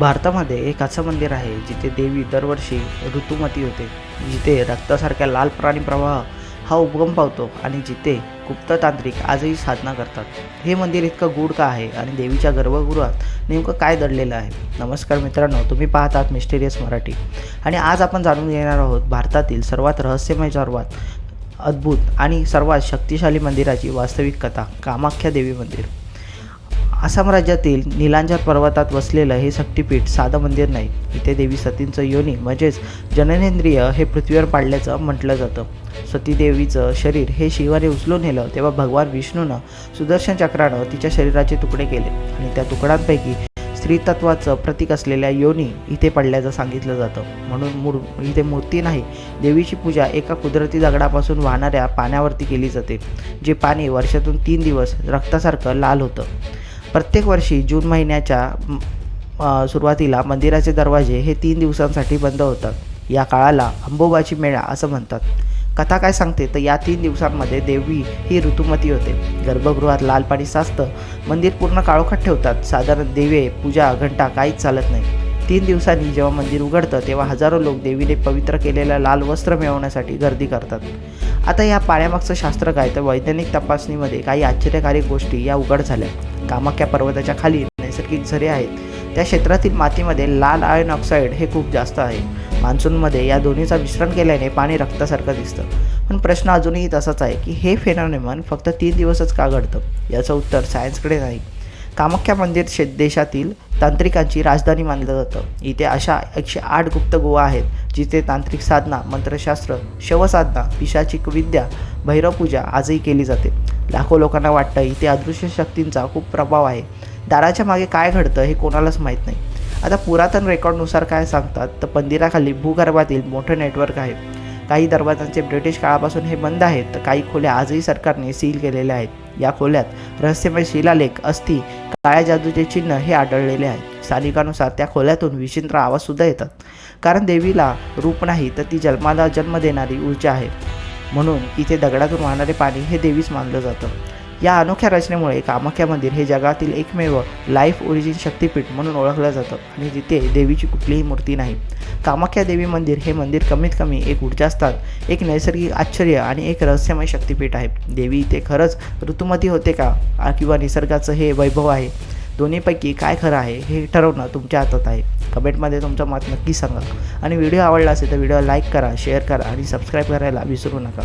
भारतामध्ये एक असं मंदिर आहे जिथे देवी दरवर्षी ऋतुमती होते, जिथे रक्तासारख्या लाल प्राणी प्रवाह हा उगम पावतो आणि जिथे गुप्ततांत्रिक आजही साधना करतात. हे मंदिर इतकं गूढ का आहे आणि देवीच्या गर्भगृहात नेमकं काय दडलेलं आहे? नमस्कार मित्रांनो, तुम्ही पाहतात मिस्टेरियस मराठी आणि आज आपण जाणून घेणार आहोत भारतातील सर्वात रहस्यमय, सर्वात अद्भुत आणि सर्वात शक्तिशाली मंदिराची वास्तविक कथा, कामाख्या देवी मंदिर. आसाम राज्यातील नीलांजर पर्वतात वसलेलं हे शक्तिपीठ साधं मंदिर नाही. इथे देवी सतींचं योनी म्हणजेच जननेंद्रिय हे पृथ्वीवर पाडल्याचं म्हटलं जातं. सतीदेवीचं शरीर हे शिवाने उचलून नेलं तेव्हा भगवान विष्णूनं सुदर्शन चक्रानं तिच्या शरीराचे तुकडे केले आणि त्या तुकड्यांपैकी स्त्रीतत्वाचं प्रतीक असलेल्या योनी इथे पडल्याचं सांगितलं जातं. म्हणून इथे मूर्ती नाही, देवीची पूजा एका कुदरती दगडापासून वाहणाऱ्या पाण्यावरती केली जाते, जे पाणी वर्षातून 3 दिवस रक्तासारखं लाल होतं. प्रत्येक वर्षी जून महिन्याच्या सुरुवातीला मंदिराचे दरवाजे हे 3 दिवसांसाठी बंद होतात. या काळाला अंबोबाची मेळा असं म्हणतात. कथा काय सांगते तर या 3 दिवसांमध्ये देवी ही ऋतुमती होते. गर्भगृहात लाल पाणी साचतं, मंदिर पूर्ण काळोखात ठेवतात. साधारण दिवे, पूजा, घंटा काहीच चालत नाही. 3 दिवसांनी जेव्हा मंदिर उघडतं तेव्हा हजारो लोक देवीने पवित्र केलेलं लाल वस्त्र मिळवण्यासाठी गर्दी करतात. आता या पाण्यामागचं शास्त्र काय तर वैज्ञानिक तपासणीमध्ये काही आश्चर्यकारक गोष्टी या उघड झाल्या. कामाख्या पर्वताच्या खाली नैसर्गिक झरे आहेत. त्या क्षेत्रातील मातीमध्ये लाल आयर्न ऑक्साईड हे खूप जास्त आहे. मान्सूनमध्ये या दोन्हीचं मिश्रण केल्याने पाणी रक्तासारखं दिसतं. पण प्रश्न अजूनही तसाच आहे की हे फेनॉमेनॉन फक्त 3 दिवसच का घडतं? याचं उत्तर सायन्सकडे नाही. कामाख्या मंदिर देशातील तांत्रिकांची राजधानी मानलं जातं. इथे अशा 108 गुप्त गुहा आहेत जिथे तांत्रिक साधना, मंत्रशास्त्र, शवसाधना, पिशाचिक विद्या, भैरवपूजा आजही केली जाते. लाखो लोकांना वाटतं इथे अदृश्य शक्तींचा खूप प्रभाव आहे. दाराच्या मागे काय घडतं हे कोणालाच माहीत नाही. आता पुरातन रेकॉर्डनुसार काय सांगतात तर मंदिराखाली भूगर्भातील मोठं नेटवर्क आहे. काही दरवाजांचे ब्रिटिश काळापासून हे बंद आहेत, तर काही खोल्या आजही सरकारने सील केलेल्या आहेत. या खोल्यात रहस्यमय शिलालेख, अस्थी, काळ्या जादूचे चिन्ह हे आढळलेले आहेत. स्थानिकांनुसार त्या खोल्यातून विचित्र आवाजसुद्धा येतात, कारण देवीला रूप नाही तर ती जन्माला जन्म देणारी ऊर्जा आहे. म्हणून इथे दगडातून वाहणारे पाणी हे देवीच मानलं जातं. या अनोख्या रचनेमुळे कामाख्या मंदिर हे जगातील एकमेव लाईफ ओरिजिन शक्तिपीठ म्हणून ओळखलं जातं आणि तिथे देवीची कुठलीही मूर्ती नाही. कामाख्या देवी मंदिर हे मंदिर कमीत कमी एक ऊर्जास्थान, एक नैसर्गिक आश्चर्य आणि एक रहस्यमय शक्तिपीठ आहे. देवी इथे खरंच ऋतुमती होते का किंवा निसर्गाचं हे वैभव आहे? दोन्हीपैकी काय खरं आहे हे ठरवणं तुमच्या हातात आहे. कमेंटमध्ये तुमचं मत नक्की सांगा आणि व्हिडिओ आवडला असेल तर व्हिडिओ लाईक करा, शेअर करा आणि सबस्क्राईब करायला विसरू नका.